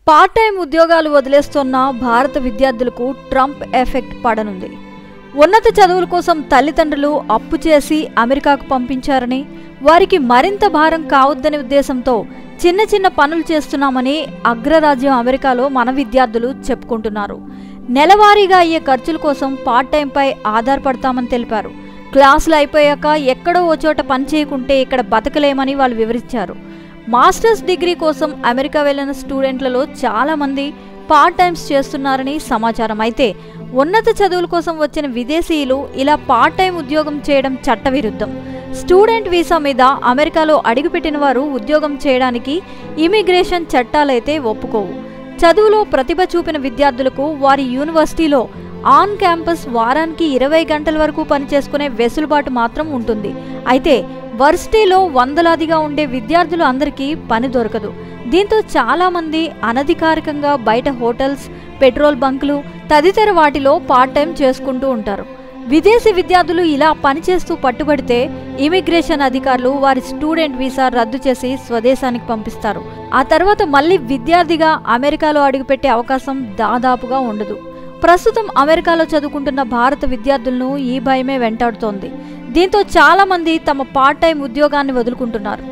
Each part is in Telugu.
పార్ట్ టైం ఉద్యోగాలు వదిలేస్తున్న భారత విద్యార్థులకు ట్రంప్ ఎఫెక్ట్ పడనుంది. ఉన్నత చదువుల కోసం తల్లిదండ్రులు అప్పు చేసి అమెరికాకు పంపించారని, వారికి మరింత భారం కావద్దనే ఉద్దేశంతో చిన్న చిన్న పనులు చేస్తున్నామని అగ్రరాజ్యం అమెరికాలో మన విద్యార్థులు చెప్పుకుంటున్నారు. నెలవారీగా అయ్యే ఖర్చుల కోసం పార్ట్ టైంపై ఆధారపడతామని తెలిపారు. క్లాసులు అయిపోయాక ఎక్కడో ఓ చోట పని చేయకుంటే ఇక్కడ బతకలేమని వాళ్ళు వివరించారు. మాస్టర్స్ డిగ్రీ కోసం అమెరికా వెళ్లిన స్టూడెంట్లలో చాలామంది పార్ట్ టైమ్స్ చేస్తున్నారని సమాచారం. అయితే ఉన్నత చదువుల కోసం వచ్చిన విదేశీయులు ఇలా పార్ట్ టైం ఉద్యోగం చేయడం చట్టవిరుద్ధం. స్టూడెంట్ వీసా మీద అమెరికాలో అడుగుపెట్టిన వారు ఉద్యోగం చేయడానికి ఇమిగ్రేషన్ చట్టాలైతే ఒప్పుకోవు. చదువులో ప్రతిభ చూపిన విద్యార్థులకు వారి యూనివర్సిటీలో ఆన్ క్యాంపస్ వారానికి 20 గంటల వరకు పనిచేసుకునే వెసులుబాటు మాత్రం ఉంటుంది. అయితే వర్సిటీలో వందలాదిగా ఉండే విద్యార్థులు అందరికీ పని దొరకదు. దీంతో చాలామంది అనధికారికంగా బయట హోటల్స్, పెట్రోల్ బంకులు తదితర వాటిలో పార్ట్ టైం చేసుకుంటూ ఉంటారు. విదేశీ విద్యార్థులు ఇలా పనిచేస్తూ పట్టుబడితే ఇమిగ్రేషన్ అధికారులు వారి స్టూడెంట్ వీసా రద్దు చేసి స్వదేశానికి పంపిస్తారు. ఆ తర్వాత మళ్ళీ విద్యార్థిగా అమెరికాలో అడుగుపెట్టే అవకాశం దాదాపుగా ఉండదు. ప్రస్తుతం అమెరికాలో చదువుకుంటున్న భారత విద్యార్థులను ఈ భయమే వెంటాడుతోంది. దీంతో చాలామంది తమ పార్ట్ టైం ఉద్యోగాన్ని వదులుకుంటున్నారు.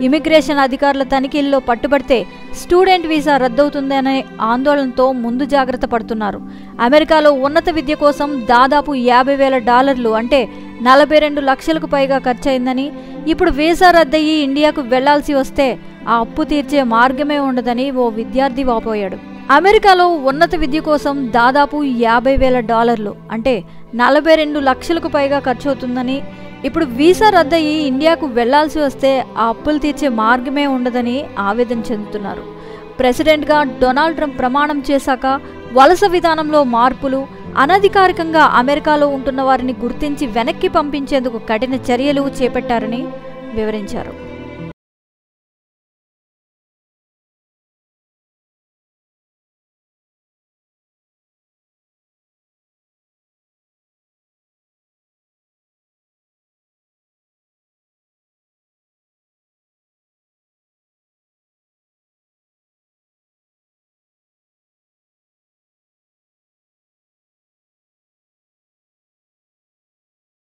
ఇమిగ్రేషన్ అధికారుల తనిఖీల్లో పట్టుబడితే స్టూడెంట్ వీసా రద్దవుతుందనే ఆందోళనతో ముందు జాగ్రత్త పడుతున్నారు. అమెరికాలో ఉన్నత విద్య కోసం దాదాపు $50,000 అంటే 42 లక్షలకు పైగా ఖర్చయిందని, ఇప్పుడు వీసా రద్దయి ఇండియాకు వెళ్లాల్సి వస్తే ఆ అప్పు తీర్చే మార్గమే ఉండదని ఓ విద్యార్థి వాపోయాడు. అమెరికాలో ఉన్నత విద్య కోసం దాదాపు $50,000 అంటే 42 లక్షలకు పైగా ఖర్చవుతుందని, ఇప్పుడు వీసా రద్దయి ఇండియాకు వెళ్లాల్సి వస్తే ఆ అప్పులు తీర్చే మార్గమే ఉండదని ఆవేదన చెందుతున్నారు. ప్రెసిడెంట్గా డొనాల్డ్ ట్రంప్ ప్రమాణం చేశాక వలస విధానంలో మార్పులు, అనధికారికంగా అమెరికాలో ఉంటున్న వారిని గుర్తించి వెనక్కి పంపించేందుకు కఠిన చర్యలు చేపట్టారని వివరించారు.